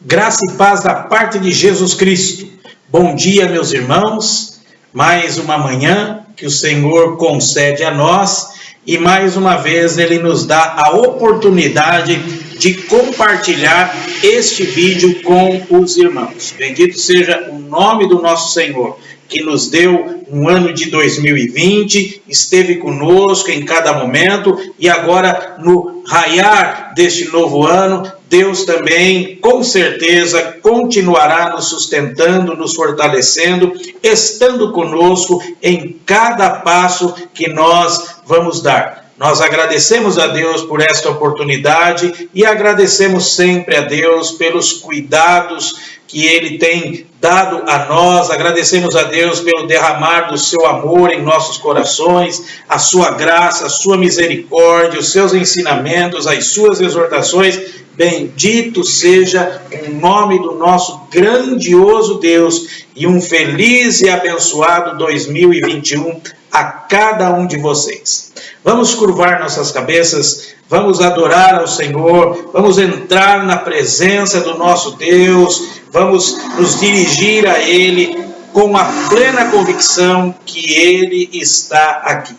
Graça e paz da parte de Jesus Cristo. Bom dia, meus irmãos. Mais uma manhã que o Senhor concede a nós e mais uma vez Ele nos dá a oportunidade de compartilhar este vídeo com os irmãos. Bendito seja o nome do nosso Senhor, que nos deu um ano de 2020, esteve conosco em cada momento e agora no raiar deste novo ano, Deus também, com certeza, continuará nos sustentando, nos fortalecendo, estando conosco em cada passo que nós vamos dar. Nós agradecemos a Deus por esta oportunidade e agradecemos sempre a Deus pelos cuidados que Ele tem dado a nós. Agradecemos a Deus pelo derramar do seu amor em nossos corações, a sua graça, a sua misericórdia, os seus ensinamentos, as suas exortações. Bendito seja o nome do nosso grandioso Deus e um feliz e abençoado 2021 a cada um de vocês. Vamos curvar nossas cabeças, vamos adorar ao Senhor, vamos entrar na presença do nosso Deus, vamos nos dirigir a Ele com a plena convicção que Ele está aqui.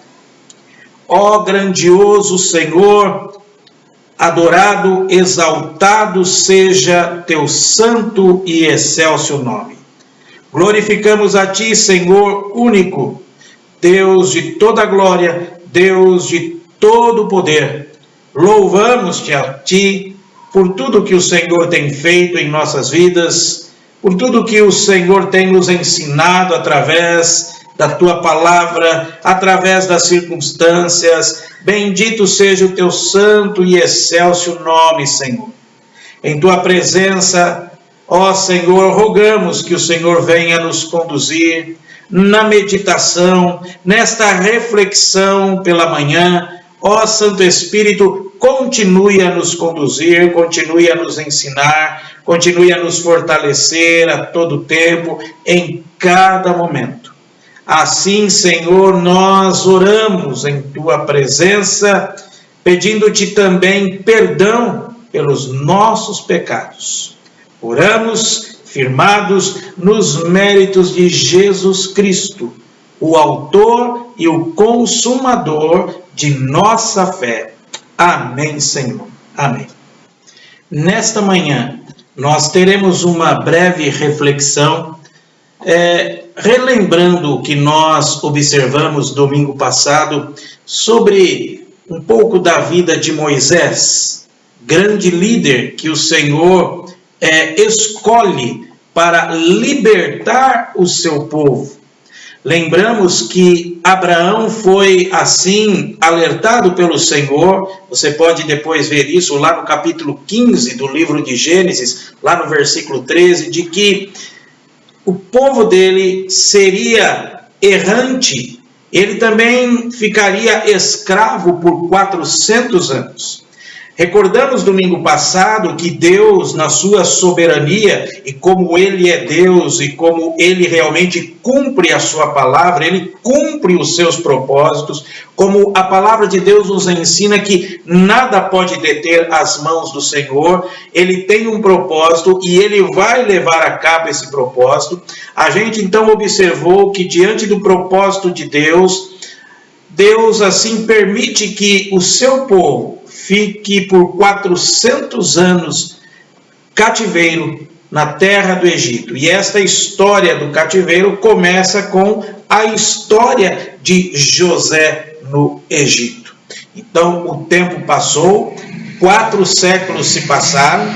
Ó grandioso Senhor, adorado, exaltado seja teu santo e excelso nome. Glorificamos a ti, Senhor único, Deus de toda glória, Deus de todo poder. Louvamos-te a ti por tudo que o Senhor tem feito em nossas vidas, por tudo que o Senhor tem nos ensinado através da tua palavra, através das circunstâncias. Bendito seja o teu santo e excelso nome, Senhor. Em tua presença, ó Senhor, rogamos que o Senhor venha nos conduzir na meditação, nesta reflexão pela manhã. Ó Santo Espírito, continue a nos conduzir, continue a nos ensinar, continue a nos fortalecer a todo tempo, em cada momento. Assim, Senhor, nós oramos em tua presença, pedindo-te também perdão pelos nossos pecados. Oramos firmados nos méritos de Jesus Cristo, o autor e o consumador de nossa fé. Amém, Senhor. Amém. Nesta manhã, nós teremos uma breve reflexão, relembrando o que nós observamos domingo passado sobre um pouco da vida de Moisés, grande líder que o Senhor escolhe para libertar o seu povo. Lembramos que Abraão foi assim alertado pelo Senhor. Você pode depois ver isso lá no capítulo 15 do livro de Gênesis, lá no versículo 13, de que o povo dele seria errante, ele também ficaria escravo por 400 anos. Recordamos domingo passado que Deus, na sua soberania, e como Ele é Deus, e como Ele realmente cumpre a sua palavra, Ele cumpre os seus propósitos, como a palavra de Deus nos ensina que nada pode deter as mãos do Senhor. Ele tem um propósito e Ele vai levar a cabo esse propósito. A gente então observou que diante do propósito de Deus, Deus assim permite que o seu povo fique por 400 anos cativeiro na terra do Egito. E esta história do cativeiro começa com a história de José no Egito. Então o tempo passou, 4 séculos se passaram,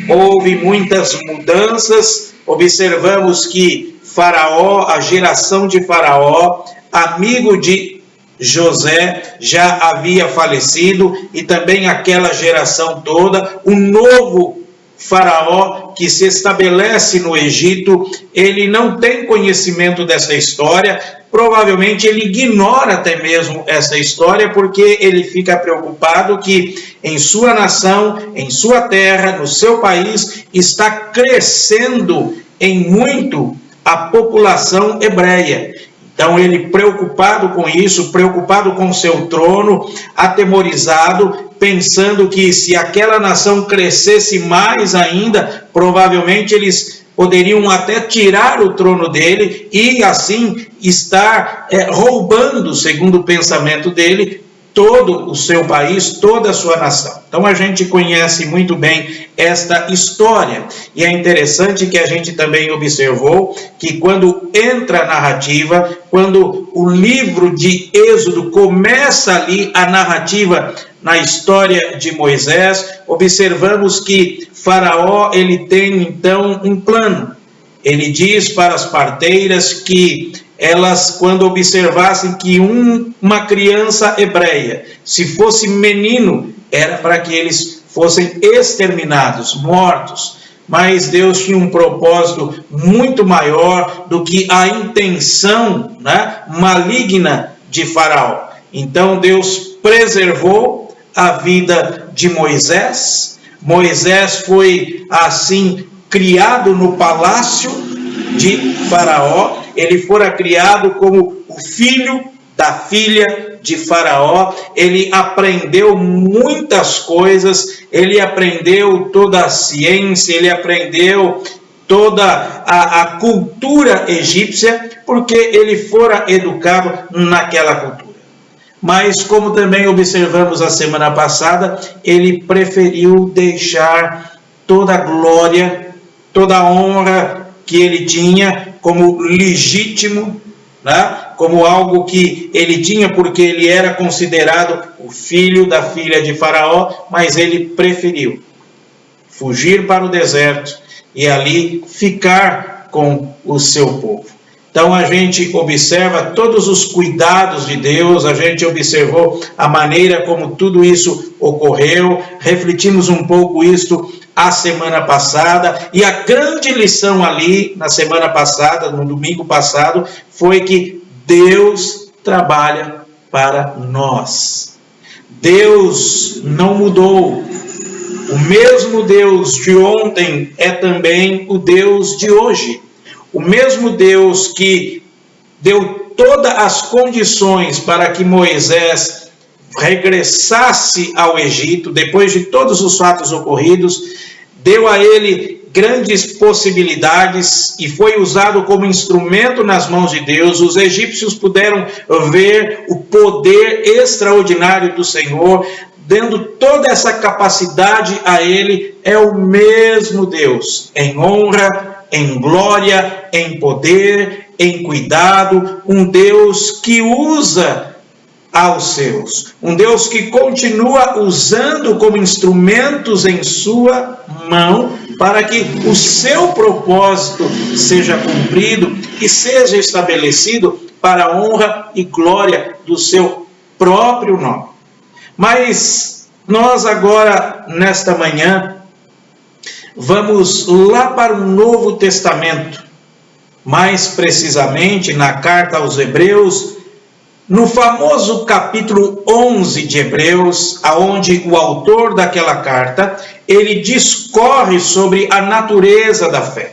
houve muitas mudanças. Observamos que Faraó, a geração de Faraó, amigo de José, já havia falecido, e também aquela geração toda. O novo Faraó que se estabelece no Egito, ele não tem conhecimento dessa história, provavelmente ele ignora até mesmo essa história, porque ele fica preocupado que em sua nação, em sua terra, no seu país, está crescendo em muito a população hebreia. Então ele, preocupado com isso, preocupado com seu trono, atemorizado, pensando que se aquela nação crescesse mais ainda, provavelmente eles poderiam até tirar o trono dele e assim estar roubando, segundo o pensamento dele, todo o seu país, toda a sua nação. Então a gente conhece muito bem esta história, e é interessante que a gente também observou que quando entra a narrativa, quando o livro de Êxodo começa ali a narrativa na história de Moisés, observamos que Faraó ele tem então um plano. Ele diz para as parteiras que elas, quando observassem que uma criança hebreia, se fosse menino, era para que eles fossem exterminados, mortos. Mas Deus tinha um propósito muito maior do que a intenção, maligna de Faraó. Então Deus preservou a vida de Moisés. Moisés foi assim criado no palácio de Faraó. Ele fora criado como o filho da filha de Faraó. Ele aprendeu muitas coisas, ele aprendeu toda a ciência, ele aprendeu toda a cultura egípcia, porque ele fora educado naquela cultura. Mas, como também observamos a semana passada, ele preferiu deixar toda a glória, toda a honra que ele tinha como legítimo, como algo que ele tinha porque ele era considerado o filho da filha de Faraó, mas ele preferiu fugir para o deserto e ali ficar com o seu povo. Então a gente observa todos os cuidados de Deus, a gente observou a maneira como tudo isso ocorreu, refletimos um pouco isto a semana passada, e a grande lição ali na semana passada, no domingo passado, foi que Deus trabalha para nós. Deus não mudou. O mesmo Deus de ontem é também o Deus de hoje. O mesmo Deus que deu todas as condições para que Moisés regressasse ao Egito, depois de todos os fatos ocorridos, deu a ele grandes possibilidades e foi usado como instrumento nas mãos de Deus. Os egípcios puderam ver o poder extraordinário do Senhor, dando toda essa capacidade a ele. É o mesmo Deus, em honra, em glória, em poder, em cuidado, um Deus que usa aos seus, um Deus que continua usando como instrumentos em sua mão para que o seu propósito seja cumprido e seja estabelecido para a honra e glória do seu próprio nome. Mas nós agora, nesta manhã, vamos lá para o Novo Testamento, mais precisamente na carta aos Hebreus, no famoso capítulo 11 de Hebreus, aonde o autor daquela carta, ele discorre sobre a natureza da fé.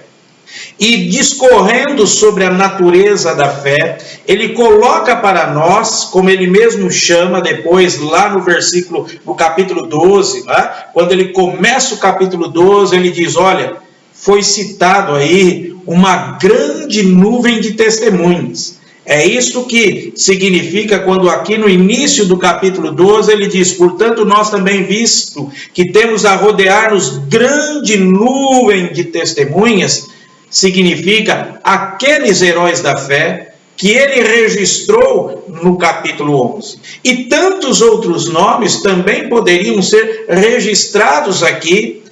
E discorrendo sobre a natureza da fé, ele coloca para nós, como ele mesmo chama depois lá no capítulo 12, quando ele começa o capítulo 12, ele diz, olha, foi citado aí uma grande nuvem de testemunhas. É isto que significa quando aqui no início do capítulo 12 ele diz, portanto nós também visto que temos a rodear-nos grande nuvem de testemunhas, significa aqueles heróis da fé que ele registrou no capítulo 11. E tantos outros nomes também poderiam ser registrados aqui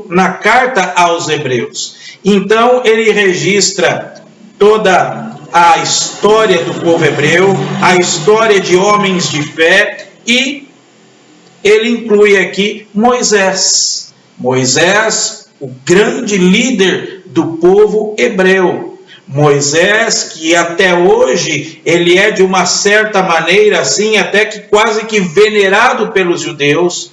na carta aos Hebreus. Então ele registra toda a história do povo hebreu, a história de homens de fé, e ele inclui aqui Moisés. Moisés, o grande líder do povo hebreu. Moisés, que até hoje ele é de uma certa maneira assim, até que quase que venerado pelos judeus,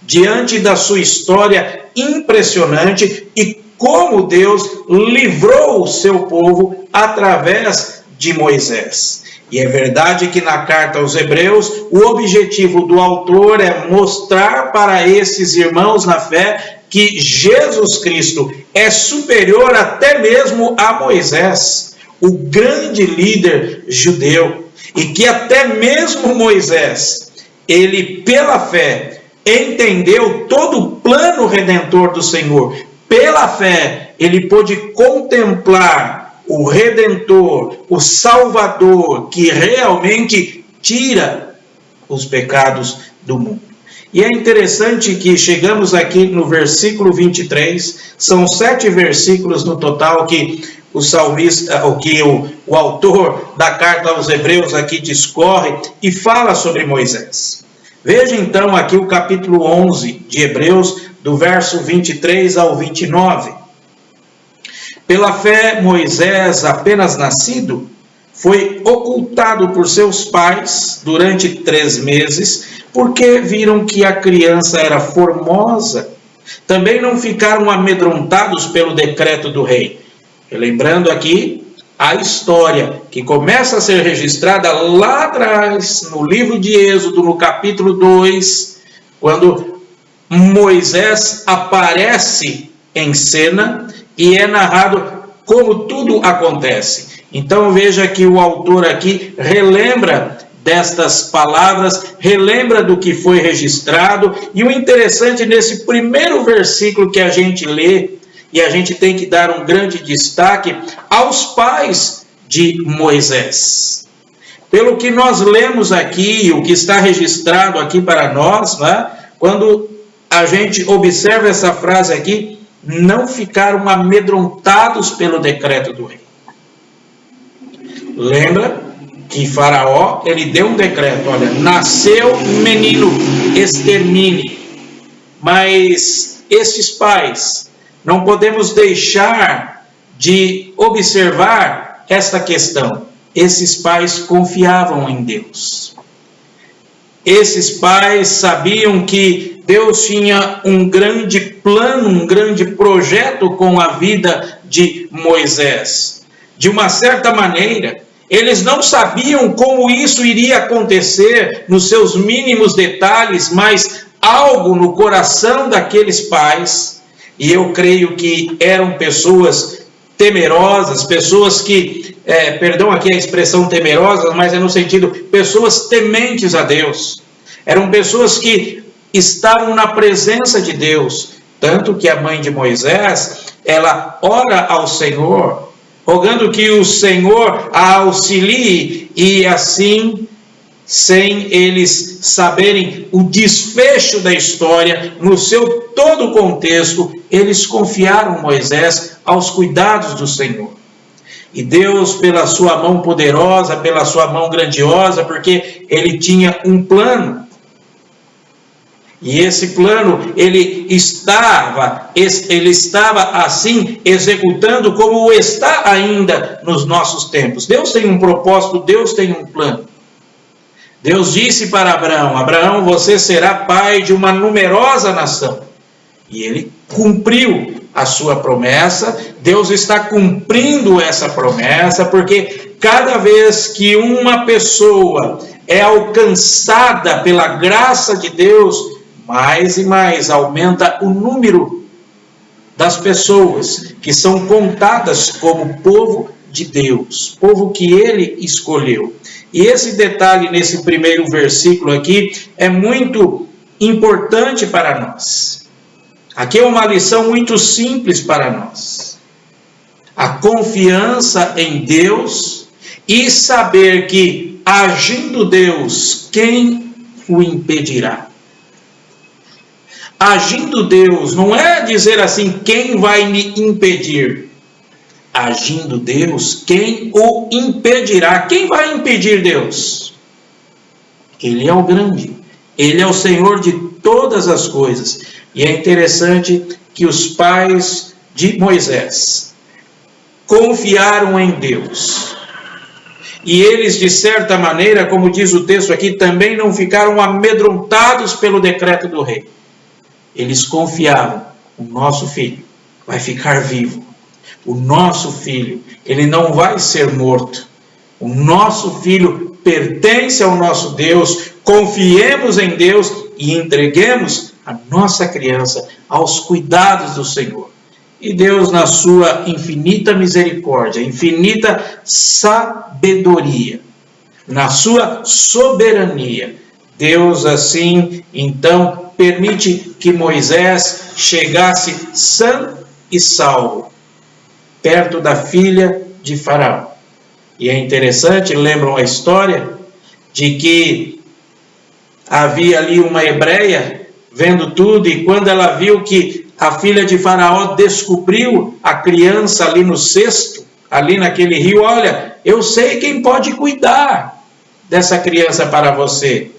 diante da sua história impressionante e como Deus livrou o seu povo através de Moisés. E é verdade que na carta aos Hebreus, o objetivo do autor é mostrar para esses irmãos na fé que Jesus Cristo é superior até mesmo a Moisés, o grande líder judeu, e que até mesmo Moisés, ele pela fé entendeu todo o plano redentor do Senhor. Pela fé, ele pôde contemplar o Redentor, o Salvador, que realmente tira os pecados do mundo. E é interessante que chegamos aqui no versículo 23, são 7 versículos no total que o salmista, o autor da carta aos Hebreus aqui discorre e fala sobre Moisés. Veja então aqui o capítulo 11 de Hebreus, do verso 23 ao 29. Pela fé, Moisés, apenas nascido, foi ocultado por seus pais durante 3 meses, porque viram que a criança era formosa. Também não ficaram amedrontados pelo decreto do rei. Lembrando aqui a história que começa a ser registrada lá atrás, no livro de Êxodo, no capítulo 2, quando Moisés aparece em cena e é narrado como tudo acontece. Então veja que o autor aqui relembra destas palavras, relembra do que foi registrado, e o interessante nesse primeiro versículo que a gente lê, e a gente tem que dar um grande destaque aos pais de Moisés. Pelo que nós lemos aqui, o que está registrado aqui para nós, né, quando a gente observa essa frase aqui, não ficaram amedrontados pelo decreto do rei. Lembra que Faraó, ele deu um decreto, olha, nasceu menino, extermine. Mas esses pais, não podemos deixar de observar esta questão. Esses pais confiavam em Deus. Esses pais sabiam que Deus tinha um grande plano, um grande projeto com a vida de Moisés. De uma certa maneira, eles não sabiam como isso iria acontecer nos seus mínimos detalhes, mas algo no coração daqueles pais, e eu creio que eram pessoas temerosas, pessoas que, perdão aqui a expressão temerosas, mas é no sentido, pessoas tementes a Deus. Eram pessoas que estavam na presença de Deus, tanto que a mãe de Moisés, ela ora ao Senhor, rogando que o Senhor a auxilie, e assim, sem eles saberem o desfecho da história, no seu todo o contexto, eles confiaram Moisés aos cuidados do Senhor. E Deus, pela sua mão poderosa, pela sua mão grandiosa, porque ele tinha um plano, e esse plano, ele estava assim executando como está ainda nos nossos tempos. Deus tem um propósito, Deus tem um plano. Deus disse para Abraão: Abraão, você será pai de uma numerosa nação. E ele cumpriu a sua promessa. Deus está cumprindo essa promessa, porque cada vez que uma pessoa é alcançada pela graça de Deus, mais e mais aumenta o número das pessoas que são contadas como povo de Deus, povo que ele escolheu. E esse detalhe nesse primeiro versículo aqui é muito importante para nós. Aqui é uma lição muito simples para nós. A confiança em Deus e saber que, agindo Deus, quem o impedirá? Agindo Deus, não é dizer assim, quem vai me impedir? Agindo Deus, quem o impedirá? Quem vai impedir Deus? Ele é o grande, ele é o Senhor de todas as coisas. E é interessante que os pais de Moisés confiaram em Deus. E eles, de certa maneira, como diz o texto aqui, também não ficaram amedrontados pelo decreto do rei. Eles confiavam: o nosso filho vai ficar vivo. O nosso filho, ele não vai ser morto. O nosso filho pertence ao nosso Deus, confiemos em Deus e entreguemos a nossa criança aos cuidados do Senhor. E Deus, na sua infinita misericórdia, infinita sabedoria, na sua soberania, Deus assim, então, permite que Moisés chegasse sã e salvo perto da filha de Faraó. E é interessante, lembram a história de que havia ali uma hebreia vendo tudo, e quando ela viu que a filha de Faraó descobriu a criança ali no cesto, ali naquele rio, olha, eu sei quem pode cuidar dessa criança para você.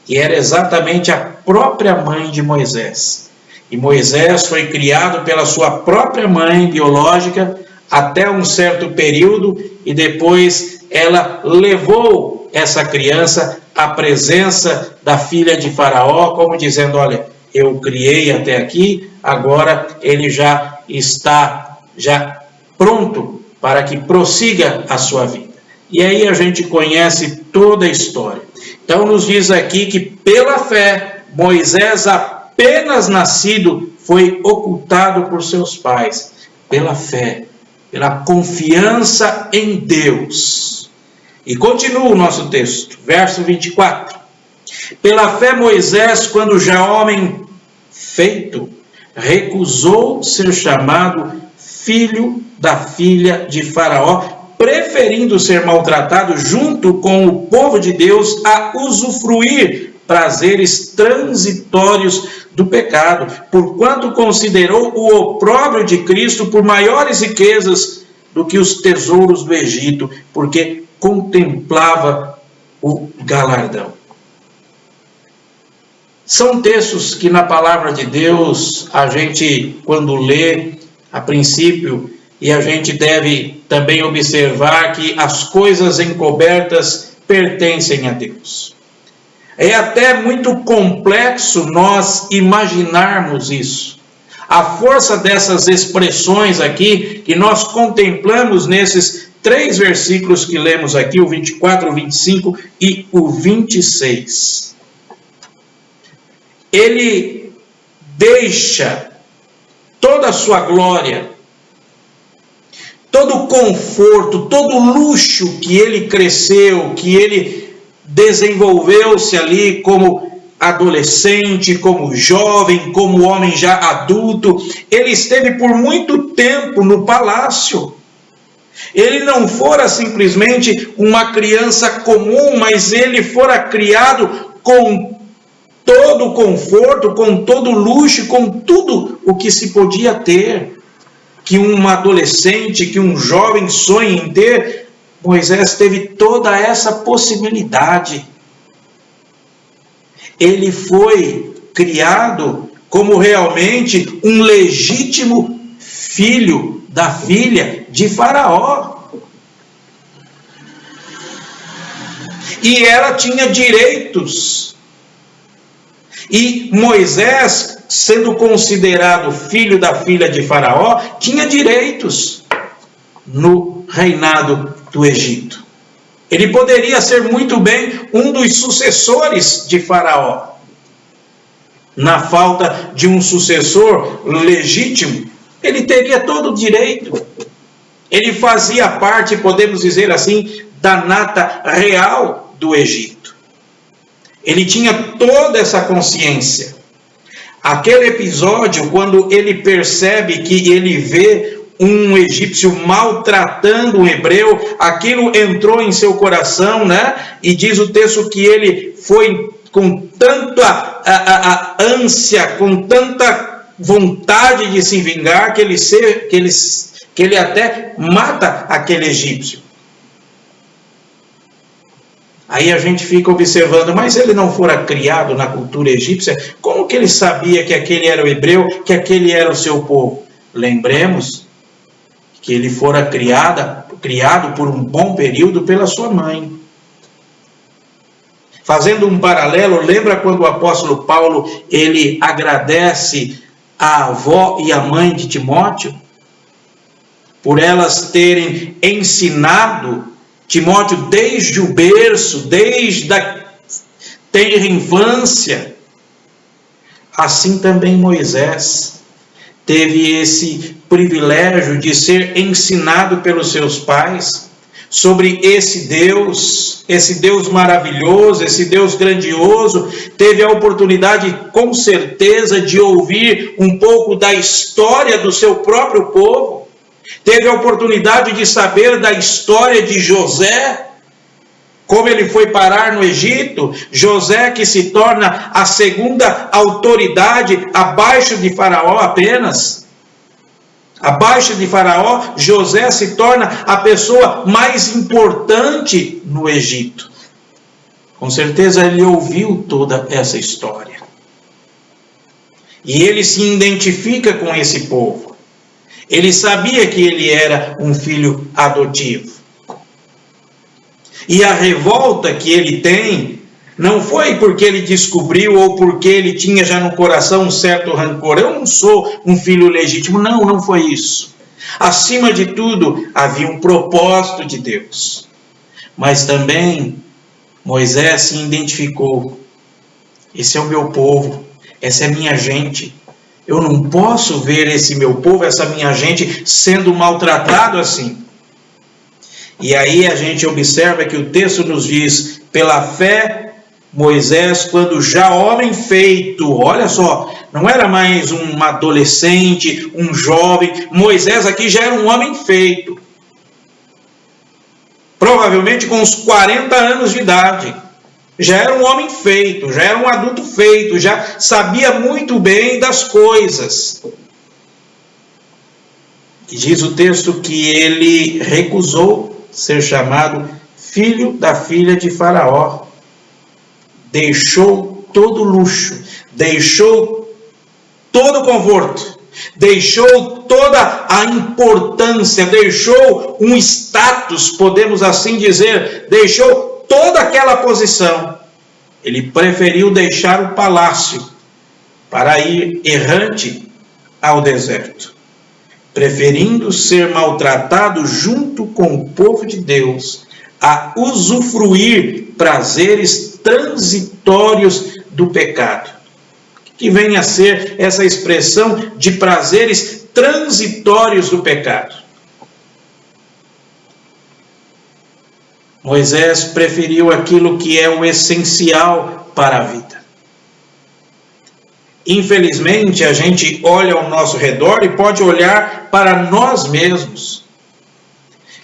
E era exatamente a própria mãe de Moisés. E Moisés foi criado pela sua própria mãe biológica até um certo período, e depois ela levou essa criança à presença da filha de Faraó, como dizendo, olha, eu criei até aqui, agora ele já está pronto para que prossiga a sua vida. E aí a gente conhece toda a história. Então nos diz aqui que pela fé, Moisés, apenas nascido, foi ocultado por seus pais. Pela fé, pela confiança em Deus. E continua o nosso texto, verso 24. Pela fé Moisés, quando já homem feito, recusou ser chamado filho da filha de Faraó, preferindo ser maltratado junto com o povo de Deus a usufruir prazeres transitórios do pecado, porquanto considerou o opróbrio de Cristo por maiores riquezas do que os tesouros do Egito, porque contemplava o galardão. São textos que na palavra de Deus a gente, quando lê, a princípio, e a gente deve também observar que as coisas encobertas pertencem a Deus. É até muito complexo nós imaginarmos isso. A força dessas expressões aqui, que nós contemplamos nesses 3 versículos que lemos aqui, o 24, o 25 e o 26. Ele deixa toda a sua glória, todo o conforto, todo o luxo que ele cresceu, que ele desenvolveu-se ali como adolescente, como jovem, como homem já adulto. Ele esteve por muito tempo no palácio. Ele não fora simplesmente uma criança comum, mas ele fora criado com todo o conforto, com todo o luxo, com tudo o que se podia ter, que um adolescente, que um jovem sonha em ter. Moisés teve toda essa possibilidade. Ele foi criado como realmente um legítimo filho da filha de Faraó. E ela tinha direitos. E Moisés, sendo considerado filho da filha de Faraó, tinha direitos no reinado do Egito. Ele poderia ser muito bem um dos sucessores de Faraó. Na falta de um sucessor legítimo, ele teria todo o direito. Ele fazia parte, podemos dizer assim, da nata real do Egito. Ele tinha toda essa consciência. Aquele episódio, quando ele percebe que ele vê um egípcio maltratando um hebreu, aquilo entrou em seu coração, né? E diz o texto que ele foi com tanta ânsia, com tanta vontade de se vingar, que ele até mata aquele egípcio. Aí a gente fica observando, mas ele não fora criado na cultura egípcia, como que ele sabia que aquele era o hebreu, que aquele era o seu povo? Lembremos que ele fora criado por um bom período pela sua mãe. Fazendo um paralelo, lembra quando o apóstolo Paulo, ele agradece a avó e a mãe de Timóteo, por elas terem ensinado Timóteo, desde o berço, desde a tenra infância, assim também Moisés teve esse privilégio de ser ensinado pelos seus pais sobre esse Deus maravilhoso, esse Deus grandioso. Teve a oportunidade, com certeza, de ouvir um pouco da história do seu próprio povo. Teve a oportunidade de saber da história de José, como ele foi parar no Egito. José, que se torna a segunda autoridade abaixo de Faraó apenas. Abaixo de Faraó, José se torna a pessoa mais importante no Egito. Com certeza ele ouviu toda essa história. E ele se identifica com esse povo. Ele sabia que ele era um filho adotivo. E a revolta que ele tem não foi porque ele descobriu ou porque ele tinha já no coração um certo rancor. Eu não sou um filho legítimo. Não, não foi isso. Acima de tudo, havia um propósito de Deus. Mas também Moisés se identificou. Esse é o meu povo, essa é a minha gente. Eu não posso ver esse meu povo, essa minha gente, sendo maltratado assim. E aí a gente observa que o texto nos diz, pela fé, Moisés, quando já homem feito, olha só, não era mais um adolescente, um jovem, Moisés aqui já era um homem feito. Provavelmente com uns 40 anos de idade. Já era um homem feito, já era um adulto feito, já sabia muito bem das coisas. E diz o texto que ele recusou ser chamado filho da filha de Faraó. Deixou todo luxo, deixou todo conforto, deixou toda a importância, deixou um status, podemos assim dizer, deixou toda aquela posição. Ele preferiu deixar o palácio para ir errante ao deserto, preferindo ser maltratado junto com o povo de Deus a usufruir prazeres transitórios do pecado. Que vem a ser essa expressão de prazeres transitórios do pecado. Moisés preferiu aquilo que é o essencial para a vida. Infelizmente, a gente olha ao nosso redor e pode olhar para nós mesmos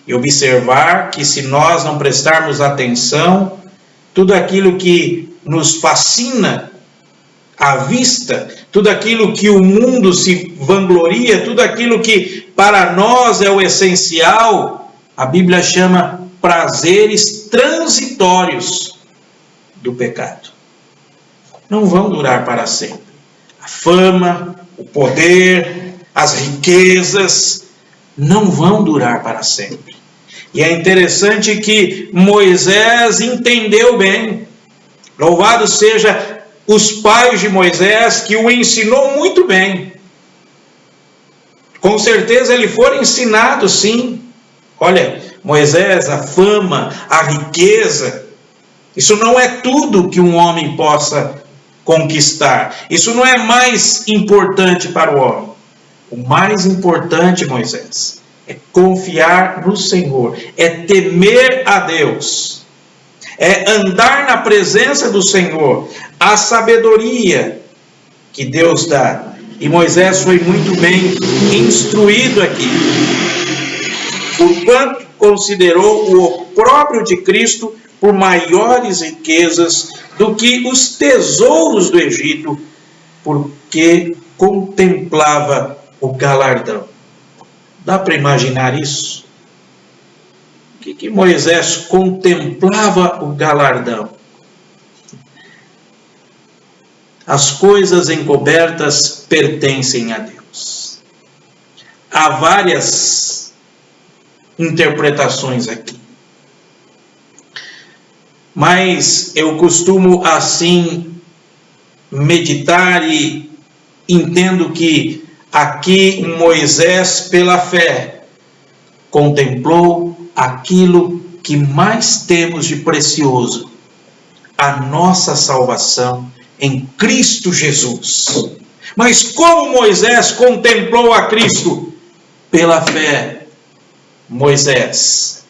e observar que, se nós não prestarmos atenção, tudo aquilo que nos fascina à vista, tudo aquilo que o mundo se vangloria, tudo aquilo que para nós é o essencial, a Bíblia chama prazeres transitórios do pecado. Não vão durar para sempre. A fama, o poder, as riquezas não vão durar para sempre. E é interessante que Moisés entendeu bem. Louvado seja os pais de Moisés, que o ensinou muito bem. Com certeza ele foi ensinado, sim. Olha, Moisés, a fama, a riqueza, isso não é tudo que um homem possa conquistar. Isso não é mais importante para o homem. O mais importante, Moisés, é confiar no Senhor, é temer a Deus, é andar na presença do Senhor, a sabedoria que Deus dá. E Moisés foi muito bem instruído aqui, porquanto considerou o opróbrio de Cristo por maiores riquezas do que os tesouros do Egito, porque contemplava o galardão. Dá para imaginar isso? O que Moisés contemplava o galardão? As coisas encobertas pertencem a Deus. Há várias interpretações aqui. Mas eu costumo assim meditar e entendo que aqui Moisés, pela fé, contemplou aquilo que mais temos de precioso? A nossa salvação em Cristo Jesus. Mas como Moisés contemplou a Cristo? Pela fé, Moisés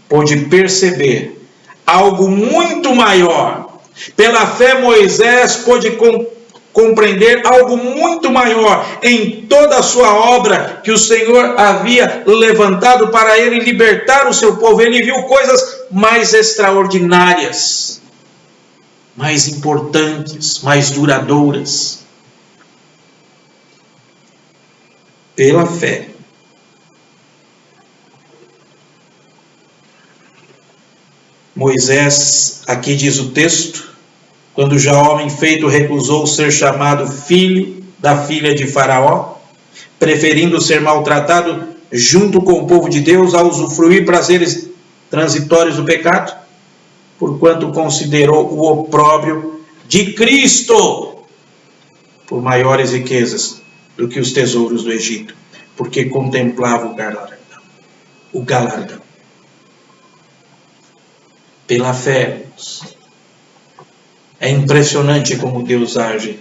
pôde perceber algo muito maior. Pela fé, Moisés pôde compreender algo muito maior em toda a sua obra que o Senhor havia levantado para ele libertar o seu povo. Ele viu coisas mais extraordinárias, mais importantes, mais duradouras. Pela fé. Moisés, aqui diz o texto, quando já homem feito recusou ser chamado filho da filha de Faraó, preferindo ser maltratado junto com o povo de Deus a usufruir prazeres transitórios do pecado, porquanto considerou o opróbrio de Cristo por maiores riquezas do que os tesouros do Egito, porque contemplava o galardão. Pela fé, é impressionante como Deus age.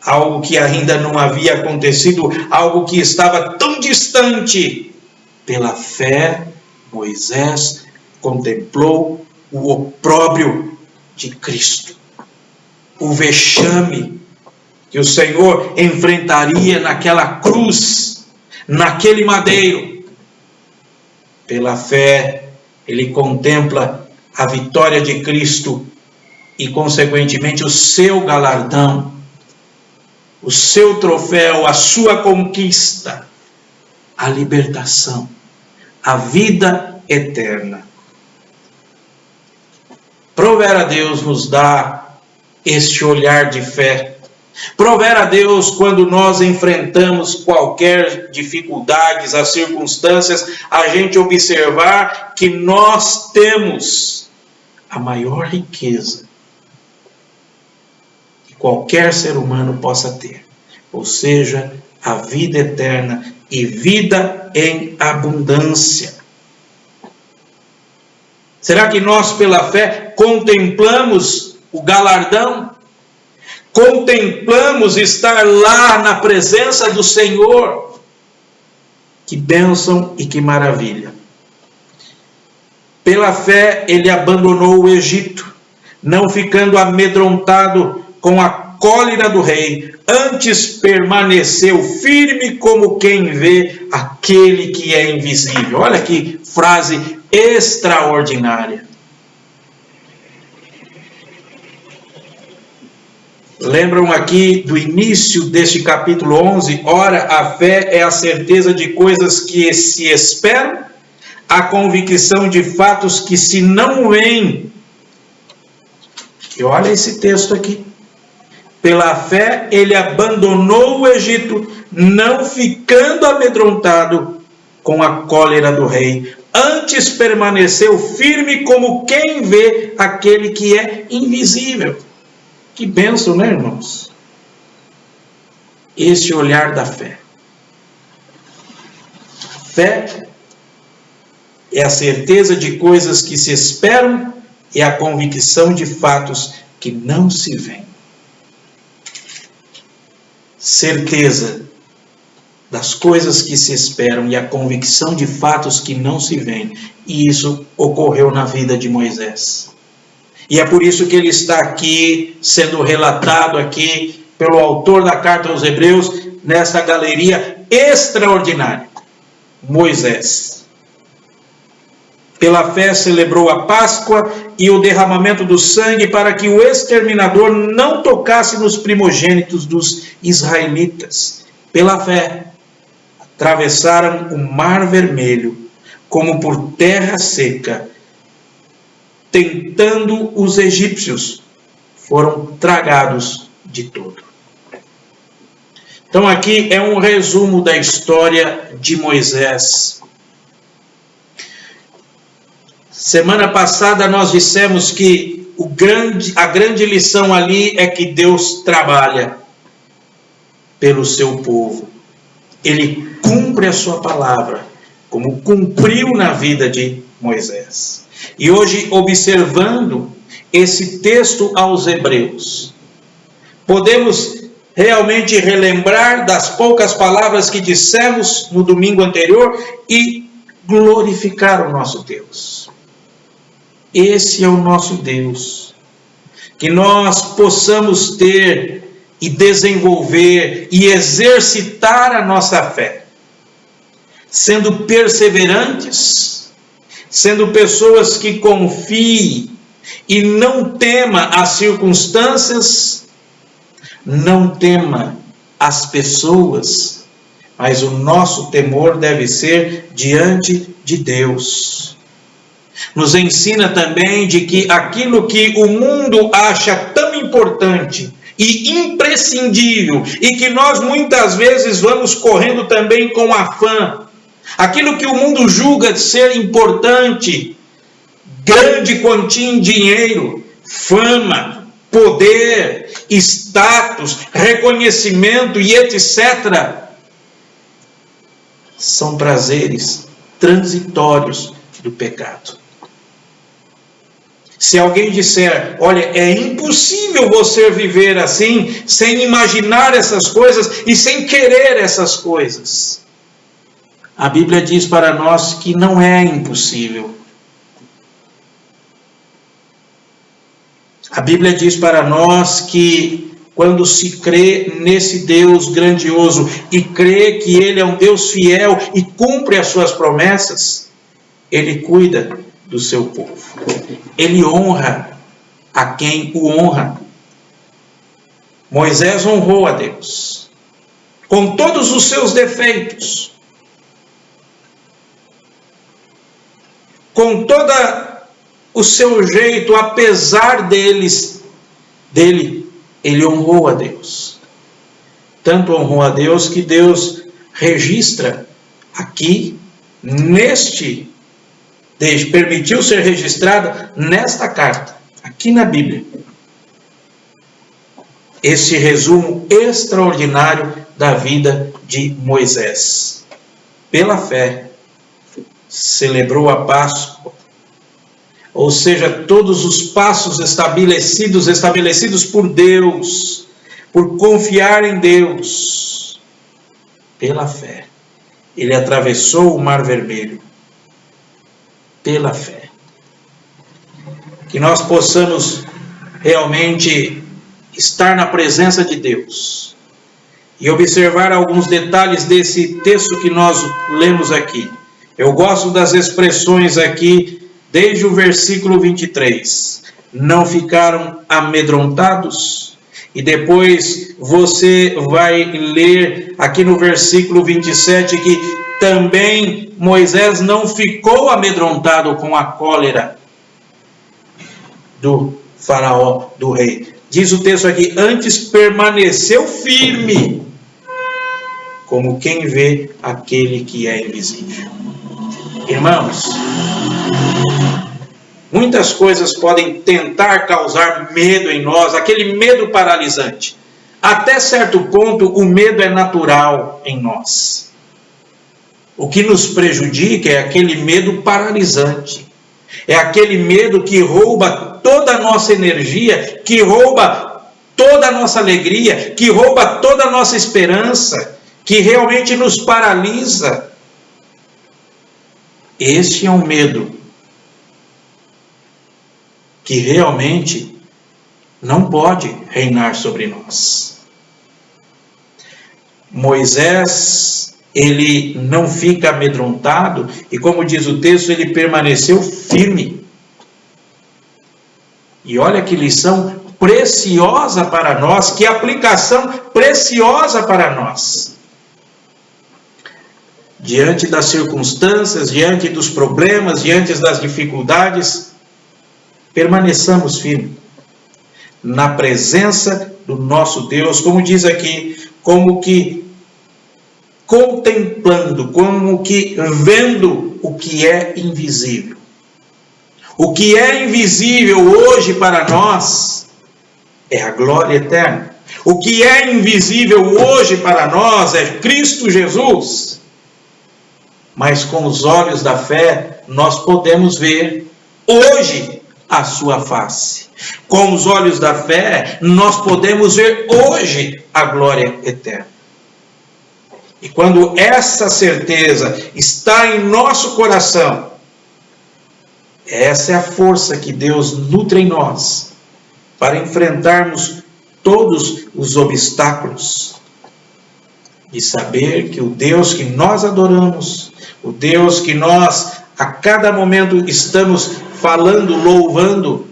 Algo que ainda não havia acontecido, algo que estava tão distante. Pela fé, Moisés contemplou o opróbrio de Cristo, o vexame que o Senhor enfrentaria naquela cruz, naquele madeiro. Pela fé, ele contempla a vitória de Cristo e, consequentemente, o seu galardão, o seu troféu, a sua conquista, a libertação, a vida eterna. Prover a Deus nos dá este olhar de fé. Prover a Deus quando nós enfrentamos qualquer dificuldades, as circunstâncias, a gente observar que nós temos a maior riqueza que qualquer ser humano possa ter, ou seja, a vida eterna e vida em abundância. Será que nós, pela fé, contemplamos o galardão? Contemplamos estar lá na presença do Senhor? Que bênção e que maravilha! Pela fé, ele abandonou o Egito, não ficando amedrontado com a cólera do rei, antes permaneceu firme como quem vê aquele que é invisível. Olha que frase extraordinária. Lembram aqui do início deste capítulo 11? Ora, a fé é a certeza de coisas que se esperam, a convicção de fatos que se não veem. E olha esse texto aqui. Pela fé, ele abandonou o Egito, não ficando amedrontado com a cólera do rei. Antes permaneceu firme como quem vê aquele que é invisível. Que bênção, né, irmãos? Esse olhar da fé. Fé é a certeza de coisas que se esperam e a convicção de fatos que não se veem. Certeza das coisas que se esperam e a convicção de fatos que não se veem. E isso ocorreu na vida de Moisés. E é por isso que ele está aqui, sendo relatado aqui pelo autor da carta aos Hebreus, nessa galeria extraordinária. Moisés. Pela fé celebrou a Páscoa e o derramamento do sangue para que o exterminador não tocasse nos primogênitos dos israelitas. Pela fé, atravessaram o Mar Vermelho como por terra seca, tentando os egípcios, foram tragados de todo. Então aqui é um resumo da história de Moisés. Semana passada nós dissemos que a grande lição ali é que Deus trabalha pelo seu povo. Ele cumpre a sua palavra, como cumpriu na vida de Moisés. E hoje, observando esse texto aos Hebreus, podemos realmente relembrar das poucas palavras que dissemos no domingo anterior e glorificar o nosso Deus. Esse é o nosso Deus. Que nós possamos ter e desenvolver e exercitar a nossa fé, sendo perseverantes, sendo pessoas que confiem e não tema as circunstâncias, não tema as pessoas, mas o nosso temor deve ser diante de Deus. Nos ensina também de que aquilo que o mundo acha tão importante e imprescindível, e que nós muitas vezes vamos correndo também com afã, aquilo que o mundo julga ser importante, grande quantia em dinheiro, fama, poder, status, reconhecimento e etc., são prazeres transitórios do pecado. Se alguém disser, olha, é impossível você viver assim, sem imaginar essas coisas e sem querer essas coisas, a Bíblia diz para nós que não é impossível. A Bíblia diz para nós que quando se crê nesse Deus grandioso e crê que Ele é um Deus fiel e cumpre as suas promessas, Ele cuida do seu povo. Ele honra a quem o honra. Moisés honrou a Deus, com todos os seus defeitos, com todo o seu jeito, apesar dele, ele honrou a Deus. Tanto honrou a Deus que Deus registra aqui, permitiu ser registrada nesta carta, aqui na Bíblia, esse resumo extraordinário da vida de Moisés. Pela fé, celebrou a Páscoa, ou seja, todos os passos estabelecidos por Deus, por confiar em Deus. Pela fé, ele atravessou o Mar Vermelho. Pela fé. Que nós possamos realmente estar na presença de Deus e observar alguns detalhes desse texto que nós lemos aqui. Eu gosto das expressões aqui, desde o versículo 23. Não ficaram amedrontados? E depois você vai ler aqui no versículo 27 que também Moisés não ficou amedrontado com a cólera do faraó, do rei. Diz o texto aqui, antes permaneceu firme, como quem vê aquele que é invisível. Irmãos, muitas coisas podem tentar causar medo em nós, aquele medo paralisante. Até certo ponto, o medo é natural em nós. O que nos prejudica é aquele medo paralisante. É aquele medo que rouba toda a nossa energia, que rouba toda a nossa alegria, que rouba toda a nossa esperança, que realmente nos paralisa. Este é um medo que realmente não pode reinar sobre nós. Moisés, ele não fica amedrontado e, como diz o texto, ele permaneceu firme. E olha que lição preciosa para nós, que aplicação preciosa para nós. Diante das circunstâncias, diante dos problemas, diante das dificuldades, permaneçamos firmes na presença do nosso Deus, como diz aqui, como que contemplando, como que vendo o que é invisível. O que é invisível hoje para nós é a glória eterna. O que é invisível hoje para nós é Cristo Jesus. Mas com os olhos da fé nós podemos ver hoje a sua face. Com os olhos da fé, nós podemos ver hoje a glória eterna. E quando essa certeza está em nosso coração, essa é a força que Deus nutre em nós para enfrentarmos todos os obstáculos. E saber que o Deus que nós adoramos, o Deus que nós a cada momento estamos falando, louvando,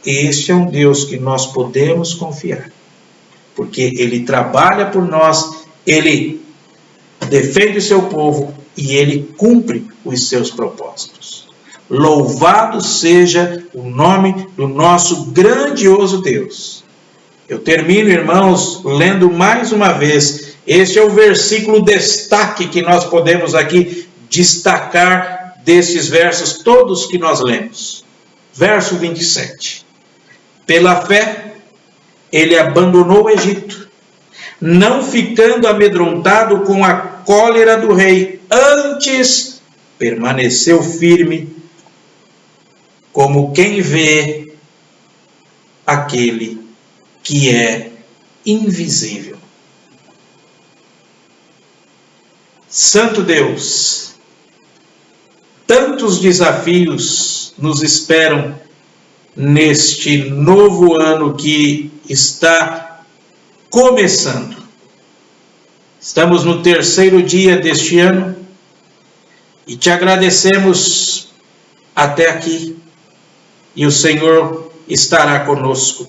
este é um Deus que nós podemos confiar. Porque Ele trabalha por nós, Ele defende o seu povo e Ele cumpre os seus propósitos. Louvado seja o nome do nosso grandioso Deus. Eu termino, irmãos, lendo mais uma vez. Este é o versículo destaque que nós podemos aqui destacar destes versos todos que nós lemos. Verso 27. Pela fé, ele abandonou o Egito, não ficando amedrontado com a cólera do rei, antes permaneceu firme, como quem vê aquele que é invisível. Santo Deus, tantos desafios nos esperam neste novo ano que está começando. Estamos no 3º dia deste ano e te agradecemos até aqui. E o Senhor estará conosco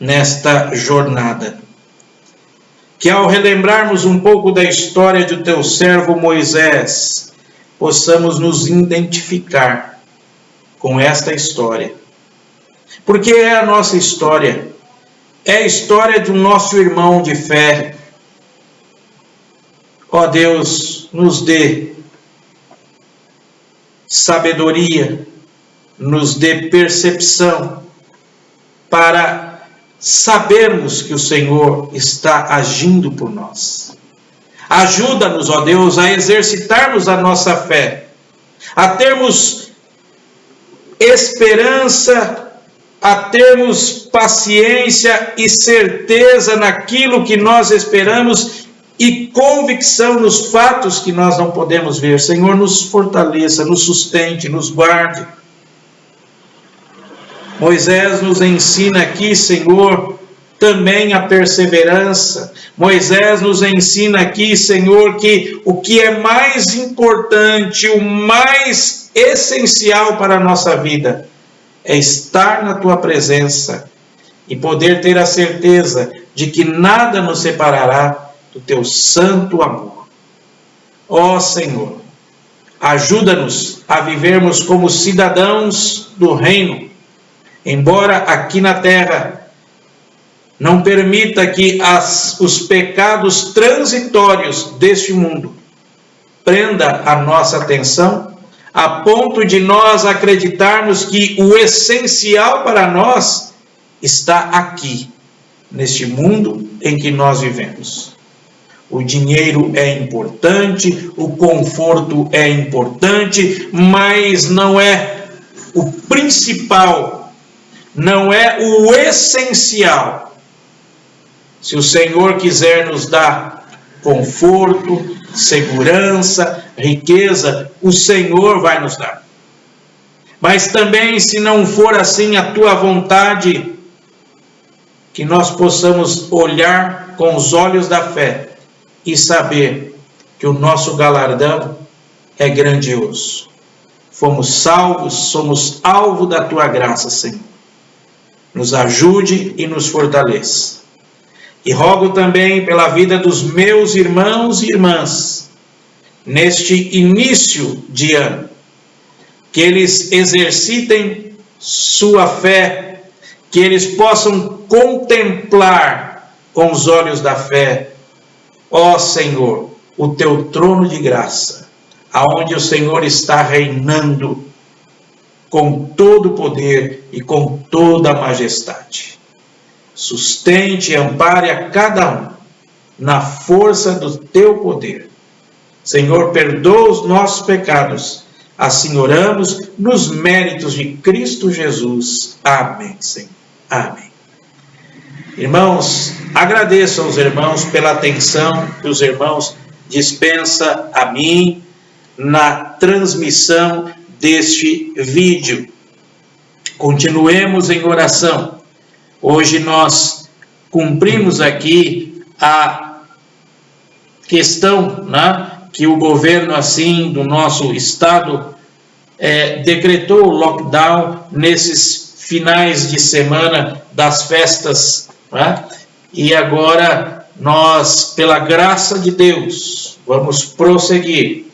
nesta jornada. Que ao relembrarmos um pouco da história do teu servo Moisés, possamos nos identificar com esta história. Porque é a nossa história, é a história do nosso irmão de fé. Ó Deus, nos dê sabedoria, nos dê percepção para sabermos que o Senhor está agindo por nós. Ajuda-nos, ó Deus, a exercitarmos a nossa fé, a termos esperança, a termos paciência e certeza naquilo que nós esperamos e convicção nos fatos que nós não podemos ver. Senhor, nos fortaleça, nos sustente, nos guarde. Moisés nos ensina aqui, Senhor, também a perseverança. Moisés nos ensina aqui, Senhor, que o que é mais importante, o mais essencial para a nossa vida é estar na Tua presença e poder ter a certeza de que nada nos separará do Teu santo amor. Ó Senhor, ajuda-nos a vivermos como cidadãos do reino, embora aqui na terra não permita que os pecados transitórios deste mundo prenda a nossa atenção, a ponto de nós acreditarmos que o essencial para nós está aqui, neste mundo em que nós vivemos. O dinheiro é importante, o conforto é importante, mas não é o principal, não é o essencial. Se o Senhor quiser nos dar conforto, segurança, riqueza, o Senhor vai nos dar. Mas também, se não for assim a Tua vontade, que nós possamos olhar com os olhos da fé e saber que o nosso galardão é grandioso. Fomos salvos, somos alvo da Tua graça, Senhor. Nos ajude e nos fortaleça. E rogo também pela vida dos meus irmãos e irmãs, neste início de ano, que eles exercitem sua fé, que eles possam contemplar com os olhos da fé, ó Senhor, o Teu trono de graça, aonde o Senhor está reinando com todo o poder e com toda a majestade. Sustente e ampare a cada um na força do Teu poder. Senhor, perdoa os nossos pecados, Assim oramos, nos méritos de Cristo Jesus. Amém, Senhor. Amém. Irmãos, agradeço aos irmãos pela atenção que os irmãos dispensam a mim na transmissão deste vídeo. Continuemos em oração. Hoje nós cumprimos aqui a questão, né, que o governo assim do nosso estado decretou o lockdown nesses finais de semana das festas, né? E agora nós, pela graça de Deus, vamos prosseguir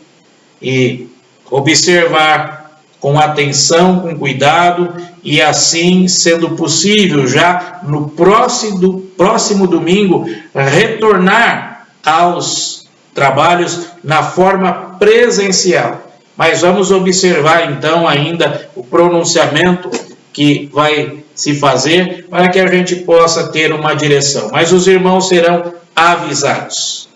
e observar com atenção, com cuidado, e assim, sendo possível, já no próximo domingo, retornar aos trabalhos na forma presencial. Mas vamos observar então ainda o pronunciamento que vai se fazer para que a gente possa ter uma direção. Mas os irmãos serão avisados.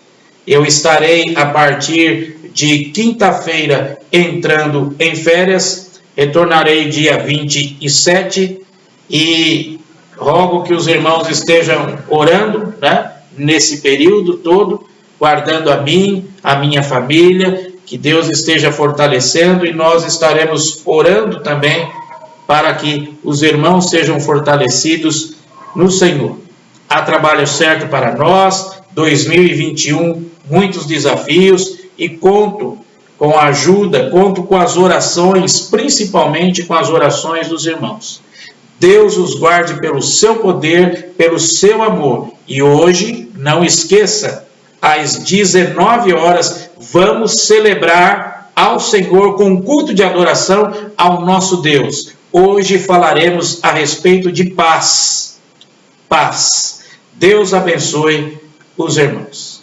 Eu estarei a partir de quinta-feira entrando em férias, retornarei dia 27 e rogo que os irmãos estejam orando, né, nesse período todo, guardando a mim, a minha família, que Deus esteja fortalecendo, e nós estaremos orando também para que os irmãos sejam fortalecidos no Senhor. Há trabalho certo para nós, 2021, muitos desafios, e conto com a ajuda, conto com as orações, principalmente com as orações dos irmãos. Deus os guarde pelo seu poder, pelo seu amor. E hoje, não esqueça, às 19 horas, vamos celebrar ao Senhor com culto de adoração ao nosso Deus. Hoje falaremos a respeito de paz. Paz. Deus abençoe os irmãos.